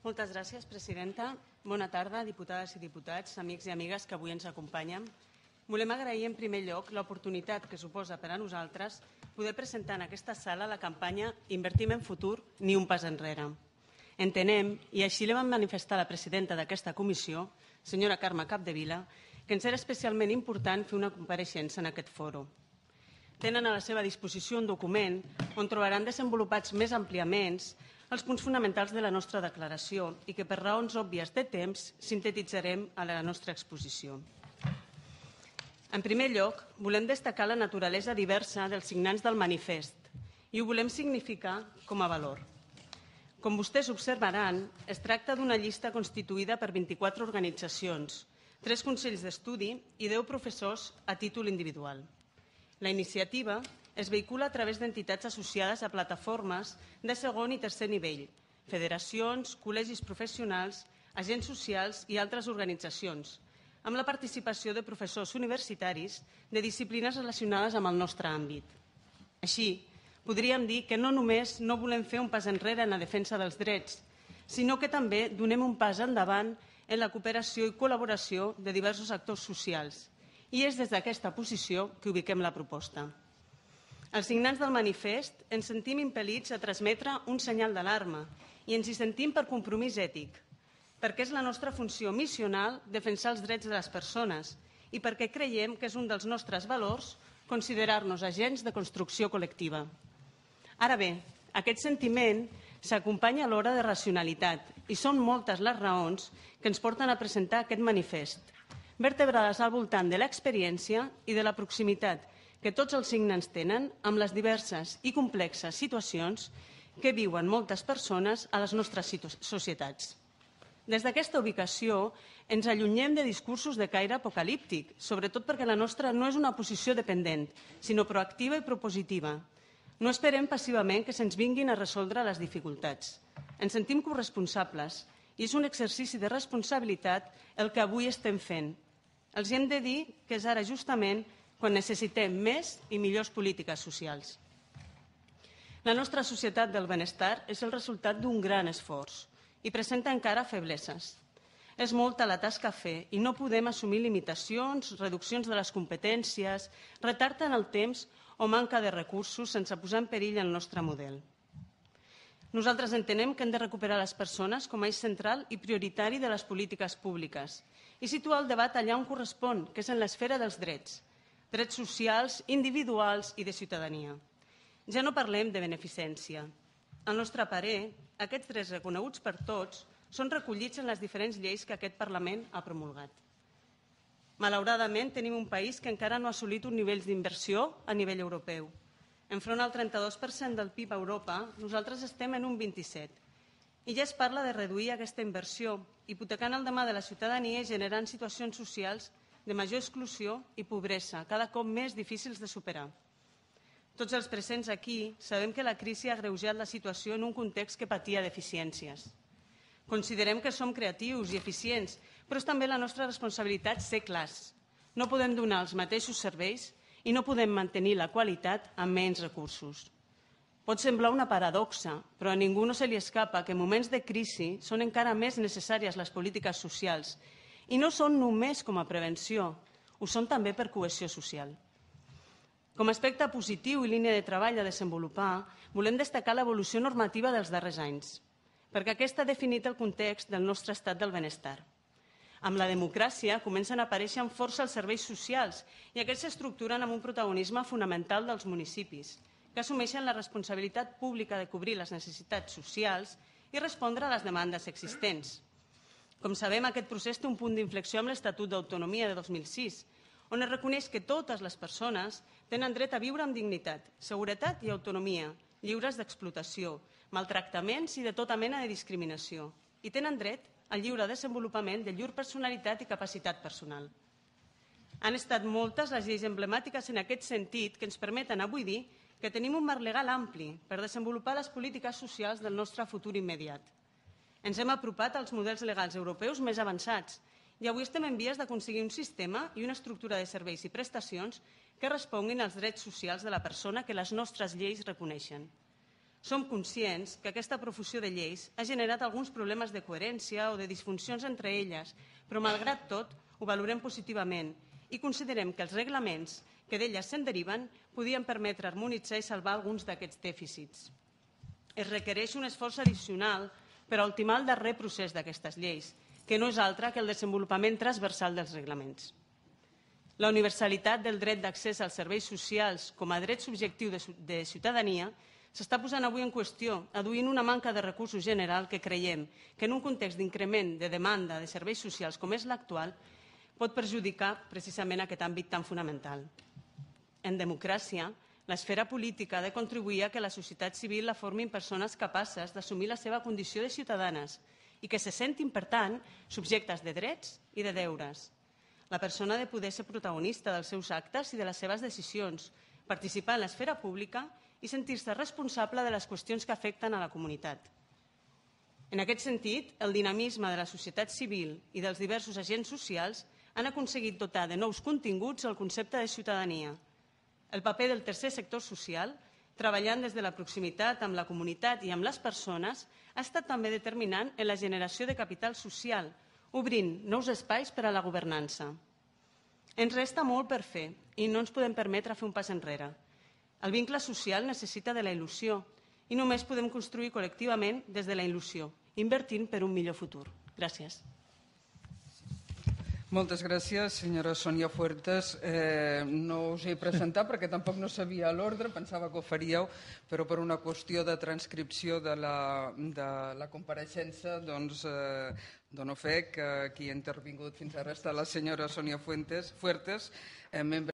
Moltes gràcies, presidenta. Bona tarda, diputades i diputats, amics i amigues que avui ens acompanyen. Volem agrair en primer lloc l'oportunitat que suposa per a nosaltres poder presentar en aquesta sala la campanya Invertim en futur, ni un pas enrere. Entenem, i així li vam manifestar a la presidenta d'aquesta comissió, senyora Carme Capdevila, que ens era especialment important fer una compareixença en aquest fòrum. Tenen a la seva disposició un document on trobaran desenvolupats més àmpliament els punts fonamentals de la nostra declaració i que per raons òbvies de temps sintetitzarem a la nostra exposició. En primer lloc, volem destacar la naturalesa diversa dels signants del manifest i ho volem significar com a valor. Com vostès observaran, es tracta d'una llista constituïda per 24 organitzacions, 3 consells d'estudi i 10 professors a títol individual. La iniciativa es vehicula a través d'entitats associades a plataformes de segon i tercer nivell, federacions, col·legis professionals, agents socials i altres organitzacions, amb la participació de professors universitaris de disciplines relacionades amb el nostre àmbit. Així, podríem dir que no només no volem fer un pas enrere en la defensa dels drets, sinó que també donem un pas endavant en la cooperació i col·laboració de diversos actors socials. I és des d'aquesta posició que ubiquem la proposta. Els signants del manifest ens sentim impel·lits a transmetre un senyal d'alarma i ens hi sentim per compromís ètic, perquè és la nostra funció missional defensar els drets de les persones i perquè creiem que és un dels nostres valors considerar-nos agents de construcció col·lectiva. Ara bé, aquest sentiment s'acompanya alhora de racionalitat i són moltes les raons que ens porten a presentar aquest manifest, vertebrades al voltant de l'experiència i de la proximitat que tots els signants tenen amb les diverses i complexes situacions que viuen moltes persones a les nostres societats. Des d'aquesta ubicació ens allunyem de discursos de caire apocalíptic, sobretot perquè la nostra no és una posició dependent, sinó proactiva i propositiva. No esperem passivament que se'ns vinguin a resoldre les dificultats. Ens sentim corresponsables i és un exercici de responsabilitat el que avui estem fent. Els hem de dir que és ara justament quan necessitem més i millors polítiques socials. La nostra societat del benestar és el resultat d'un gran esforç i presenta encara febleses. És molta la tasca a fer i no podem assumir limitacions, reduccions de les competències, retard en el temps o manca de recursos sense posar en perill el nostre model. Nosaltres entenem que hem de recuperar les persones com a eix central i prioritari de les polítiques públiques i situar el debat allà on correspon, que és en l'esfera dels drets socials, individuals i de ciutadania. Ja no parlem de beneficència. Al nostre parer, aquests drets reconeguts per tots són recollits en les diferents lleis que aquest Parlament ha promulgat. Malauradament, tenim un país que encara no ha assolit un nivell d'inversió a nivell europeu. Enfront al 32% del PIB a Europa, nosaltres estem en un 27%. I ja es parla de reduir aquesta inversió, hipotecant el demà de la ciutadania i generant situacions socials de major exclusió i pobresa, cada cop més difícils de superar. Tots els presents aquí sabem que la crisi ha agreujat la situació en un context que patia deficiències. Considerem que som creatius i eficients, però és també la nostra responsabilitat ser clars. No podem donar els mateixos serveis i no podem mantenir la qualitat amb menys recursos. Pot semblar una paradoxa, però a ningú no se li escapa que en moments de crisi són encara més necessàries les polítiques socials i no són només com a prevenció, ho són també per cohesió social. Com a aspecte positiu i línia de treball a desenvolupar, volem destacar l'evolució normativa dels darrers anys, perquè aquesta ha definit el context del nostre estat del benestar. Amb la democràcia comencen a aparèixer amb força els serveis socials i aquests s'estructuren amb un protagonisme fonamental dels municipis, que assumeixen la responsabilitat pública de cobrir les necessitats socials i respondre a les demandes existents. Com sabem, aquest procés té un punt d'inflexió amb l'Estatut d'Autonomia de 2006, on es reconeix que totes les persones tenen dret a viure amb dignitat, seguretat i autonomia, lliures d'explotació, maltractaments i de tota mena de discriminació, i tenen dret al lliure desenvolupament de llur personalitat i capacitat personal. Han estat moltes les lleis emblemàtiques en aquest sentit que ens permeten avui dir que tenim un marc legal ampli per desenvolupar les polítiques socials del nostre futur immediat. Ens hem apropat als models legals europeus més avançats i avui estem en vies d'aconseguir un sistema i una estructura de serveis i prestacions que responguin als drets socials de la persona que les nostres lleis reconeixen. som conscients que aquesta profusió de lleis ha generat alguns problemes de coherència o de disfuncions entre elles, però malgrat tot ho valorem positivament i considerem que els reglaments que d'elles se'n deriven podien permetre harmonitzar i salvar alguns d'aquests dèficits. Es requereix un esforç addicional per a ultimar el darrer procés d'aquestes lleis, que no és altre que el desenvolupament transversal dels reglaments. La universalitat del dret d'accés als serveis socials com a dret subjectiu de ciutadania s'està posant avui en qüestió, aduint una manca de recursos general que creiem que en un context d'increment de demanda de serveis socials com és l'actual pot perjudicar precisament aquest àmbit tan fonamental. En democràcia, l'esfera política ha de contribuir a que la societat civil la formin persones capaces d'assumir la seva condició de ciutadanes i que se sentin, per tant, subjectes de drets i de deures. La persona ha de poder ser protagonista dels seus actes i de les seves decisions, participar en l'esfera pública i sentir-se responsable de les qüestions que afecten a la comunitat. En aquest sentit, el dinamisme de la societat civil i dels diversos agents socials han aconseguit dotar de nous continguts el concepte de ciutadania. El paper del tercer sector social, treballant des de la proximitat amb la comunitat i amb les persones, ha estat també determinant en la generació de capital social, obrint nous espais per a la governança. Ens resta molt per fer i no ens podem permetre fer un pas enrere. El vincle social necessita de la il·lusió i només podem construir col·lectivament des de la il·lusió, invertint per un millor futur. Gràcies. Moltes gràcies, senyora Sònia Fuertes. No us he presentat perquè tampoc no sabia l'ordre, pensava que ho faríeu, però per una qüestió de transcripció de la compareixença dono fe que qui ha intervingut fins ara ha estat la senyora Sònia Fuertes, membre